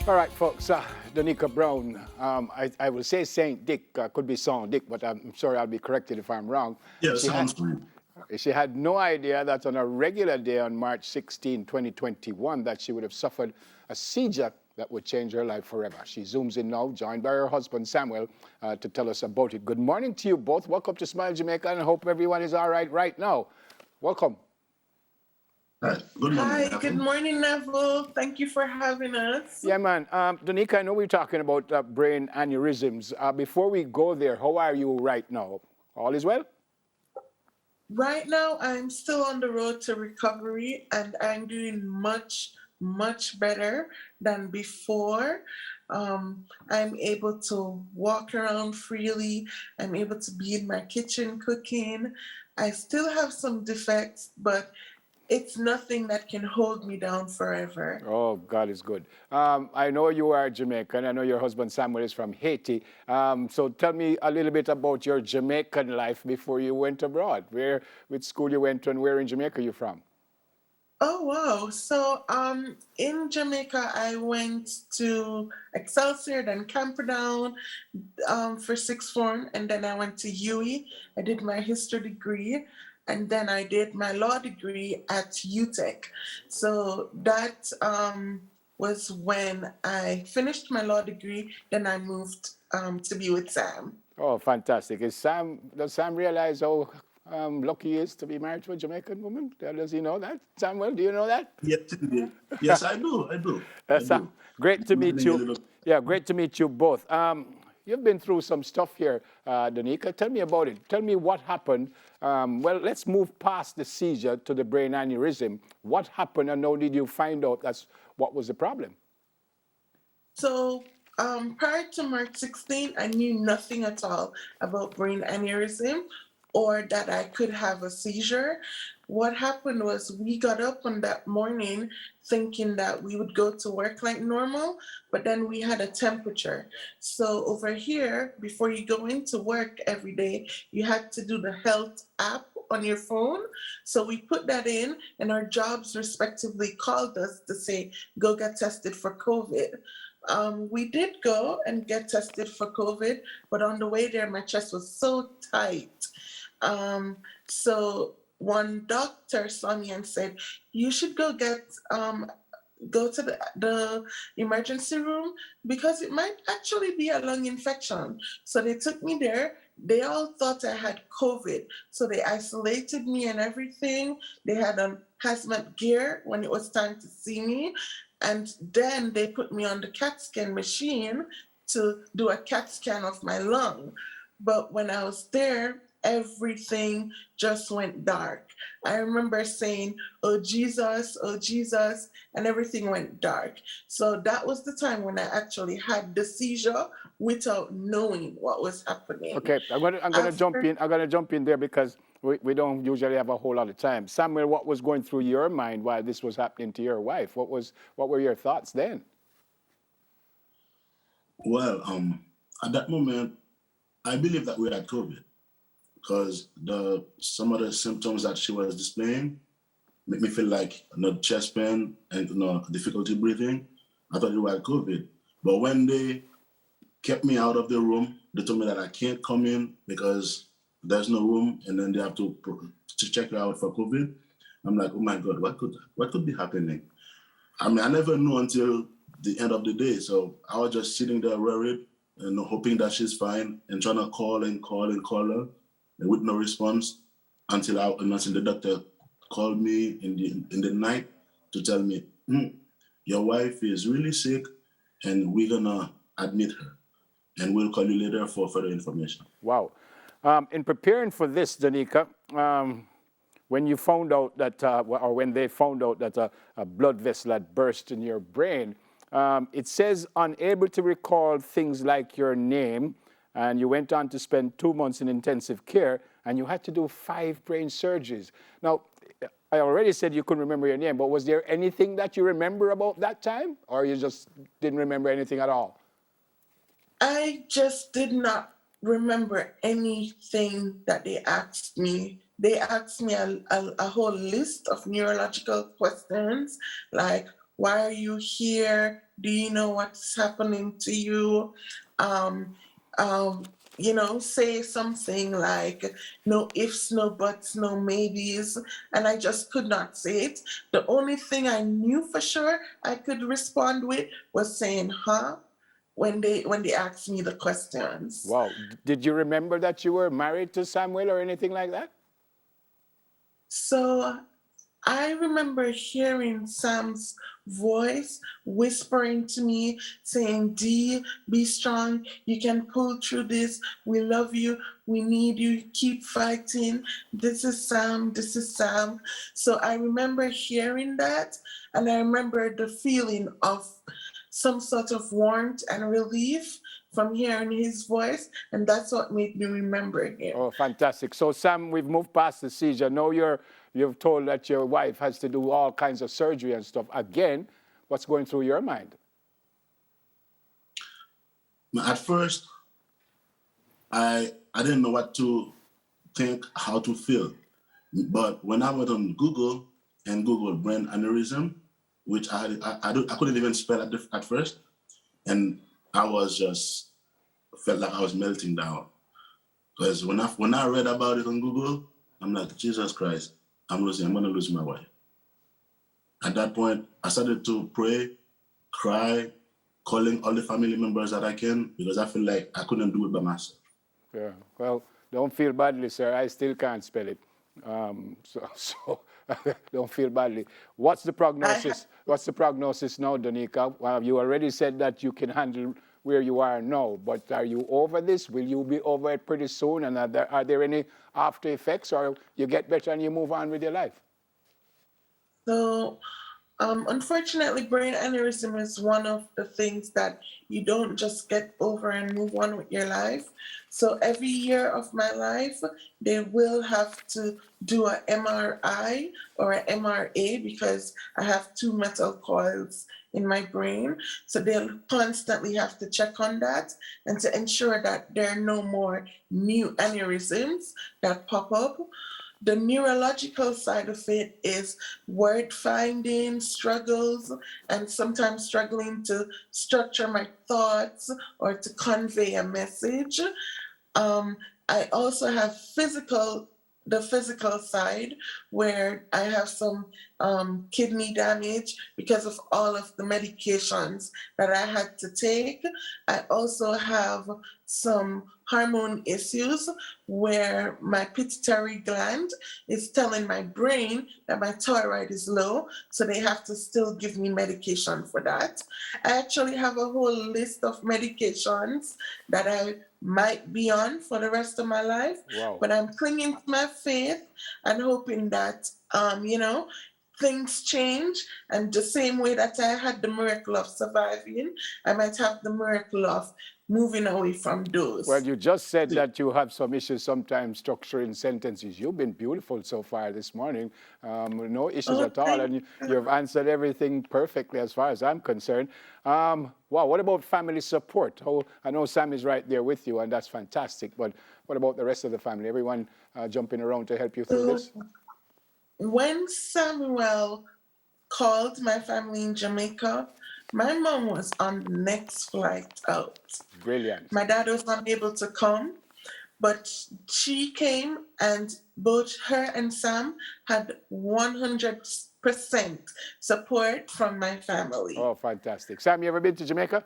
All right, folks, Doneeka Brown, I will say Saint Dick, could be Saint Dick, but I'm sorry I'll be corrected if I'm wrong. Yeah, She had, sounds fine. she had no idea that on a regular day on March 16, 2021, that she would have suffered a seizure that would change her life forever. She zooms in now, joined by her husband Samuel, to tell us about it. Good morning to you both. Welcome to Smile Jamaica, and I hope everyone is all right now. Welcome. Hi, good morning, Hi, good Neville. morning, Neville. Thank you for having us. Yeah, man. Doneeka, I know we're talking about brain aneurysms. Before we go there, how are you right now? All is well? Right now, I'm still on the road to recovery and I'm doing much, much better than before. I'm able to walk around freely. I'm able to be in my kitchen cooking. I still have some defects, but it's nothing that can hold me down forever. Oh, God is good. I know you are Jamaican. I know your husband Samuel is from Haiti. So tell me a little bit about your Jamaican life before you went abroad. Which school you went to, and where in Jamaica you from? Oh wow. So in Jamaica I went to Excelsior, then Camperdown for sixth form, and then I went to UWI. I did my history degree, and then I did my law degree at UTech. So that was when I finished my law degree, then I moved to be with Sam. Oh, fantastic. Does Sam realize how lucky he is to be married to a Jamaican woman? Does he know that? Samuel, do you know that? Yes, indeed. Yes, I do. I do. I Sam, do. great to meet Smiling a you. little. Yeah, great to meet you both. You've been through some stuff here, Doneeka. Tell me about it. Tell me what happened. Well, let's move past the seizure to the brain aneurysm. What happened, and how did you find out that's what was the problem? So prior to March 16, I knew nothing at all about brain aneurysm or that I could have a seizure. What happened was we got up on that morning thinking that we would go to work like normal, but then we had a temperature. So over here, before you go into work every day, you had to do the health app on your phone. So we put that in, and our jobs respectively called us to say, go get tested for COVID. We did go and get tested for COVID, but on the way there, my chest was so tight. So one doctor saw me and said, "You should go to the emergency room because it might actually be a lung infection." So they took me there. They all thought I had COVID. So they isolated me and everything. They had hazmat gear when it was time to see me. And then they put me on the CAT scan machine to do a CAT scan of my lung. But when I was there, everything just went dark. I remember saying, oh Jesus, and everything went dark. So that was the time when I actually had the seizure without knowing what was happening. Okay, I'm gonna jump in. I'm gonna jump in there because we don't usually have a whole lot of time. Samuel, what was going through your mind while this was happening to your wife? What were your thoughts then? Well, at that moment, I believe that we had COVID because some of the symptoms that she was displaying make me feel like chest pain and difficulty breathing. I thought we had COVID, but when they kept me out of the room, they told me that I can't come in because there's no room, and then they have to check her out for COVID. I'm like, oh my God, what could be happening? I mean, I never knew until the end of the day. So I was just sitting there worried and hoping that she's fine and trying to call her, and with no response until the doctor called me in the night to tell me, your wife is really sick and we're gonna admit her and we'll call you later for further information. Wow. In preparing for this, Doneeka, when you found out that, or when they found out that a blood vessel had burst in your brain, it says unable to recall things like your name, and you went on to spend 2 months in intensive care, and you had to do 5 brain surgeries. Now, I already said you couldn't remember your name, but was there anything that you remember about that time, or you just didn't remember anything at all? I just did not remember anything that they asked me. They asked me a whole list of neurological questions like, Why are you here? Do you know what's happening to you? Um, say something like no ifs, no buts, no maybes, and I just could not say it. The only thing I knew for sure I could respond with was saying huh when they asked me the questions. Wow. Did you remember that you were married to Samuel or anything like that? So I remember hearing Sam's voice whispering to me, saying, D, be strong. You can pull through this. We love you. We need you. Keep fighting. This is Sam. This is Sam. So I remember hearing that, and I remember the feeling of some sort of warmth and relief from hearing his voice, and that's what made me remember him. Oh, fantastic. So, Sam, we've moved past the seizure. Now you've told that your wife has to do all kinds of surgery and stuff. Again, what's going through your mind? At first, I didn't know what to think, how to feel. But when I went on Google and Googled brain aneurysm, which I couldn't even spell at first, and I was just felt like I was melting down. Because when I read about it on Google, I'm like, Jesus Christ, I'm gonna lose my wife. At that point, I started to pray, cry, calling all the family members that I can, because I feel like I couldn't do it by myself. Yeah. Well, don't feel badly, sir. I still can't spell it. So don't feel badly. What's the prognosis? What's the prognosis now, Doneeka? Well, you already said that you can handle where you are now, but are you over this? Will you be over it pretty soon? And are there any after effects, or you get better and you move on with your life? So, unfortunately, brain aneurysm is one of the things that you don't just get over and move on with your life. So every year of my life, they will have to do an MRI or an MRA because I have two metal coils in my brain. So they'll constantly have to check on that and to ensure that there are no more new aneurysms that pop up. The neurological side of it is word finding, struggles, and sometimes struggling to structure my thoughts or to convey a message. I also have the physical side where I have some kidney damage because of all of the medications that I had to take. I also have some hormone issues where my pituitary gland is telling my brain that my thyroid is low, so they have to still give me medication for that. I actually have a whole list of medications that I might be on for the rest of my life. Wow. But I'm clinging to my faith and hoping that things change, and the same way that I had the miracle of surviving, I might have the miracle of moving away from those. Well, you just said that you have some issues sometimes structuring sentences. You've been beautiful so far this morning. No issues at all. And you've answered everything perfectly as far as I'm concerned. Wow, what about family support? I know Sam is right there with you, and that's fantastic. But what about the rest of the family? Everyone jumping around to help you through this? When Samuel called my family in Jamaica, my mom was on the next flight out. Brilliant. My dad was unable to come, but she came, and both her and Sam had 100% support from my family. Oh, fantastic. Sam, you ever been to Jamaica?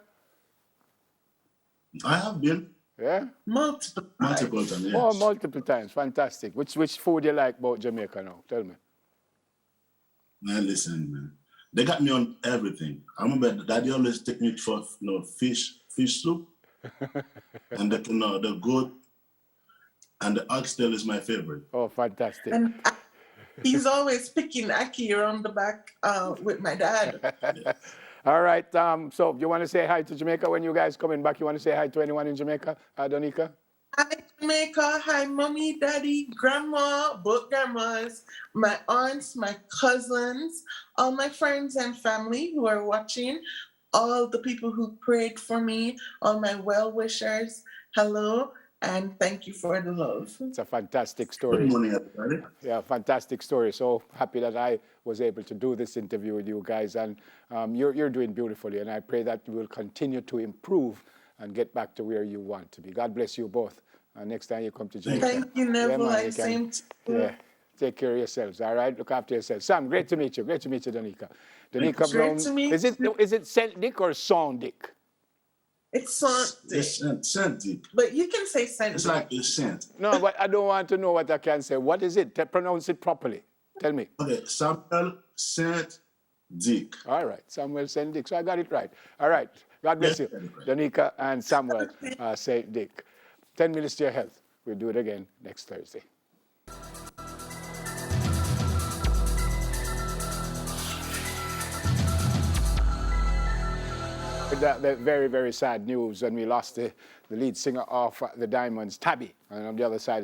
I have been. Yeah? Multiple times, yes. Oh, multiple times. Fantastic. Which food you like about Jamaica now? Tell me. Man, listen, man. They got me on everything. I remember Daddy always take me for fish soup, and the goat and the oxtail is my favorite. Oh, fantastic. And he's always picking Aki around the back with my dad. Yes. All right. So you want to say hi to Jamaica when you guys coming back? You want to say hi to anyone in Jamaica, Doneeka? Hi, Jamaica. Hi, mommy, daddy, grandma, both grandmas, my aunts, my cousins, all my friends and family who are watching, all the people who prayed for me, all my well-wishers. Hello. and thank you for the love. It's a fantastic Good story. morning, everybody. Yeah, fantastic story. So happy that I was able to do this interview with you guys, and you're doing beautifully, and I pray that you will continue to improve and get back to where you want to be. God bless you both. Next time you come to Jamaica. Thank you, Neville, and same to you. Yeah, take care of yourselves, all right? Look after yourselves. Sam, great to meet you. Great to meet you, Doneeka. Doneeka Brown. Great to meet Is it Saint Dick or Son Dick? It's Saint. It's scent. But you can say Saint. It's like it's scent. No, but I don't want to know what I can say. What is it? Pronounce it properly. Tell me. Okay, Samuel Saint Dick. All right, Samuel Saint Dick. So I got it right. All right. God bless you. Doneeka and Samuel Saint Dick. 10 minutes to your health. We'll do it again next Thursday. That very, very sad news when we lost the lead singer of the Diamonds, Tabby, and on the other side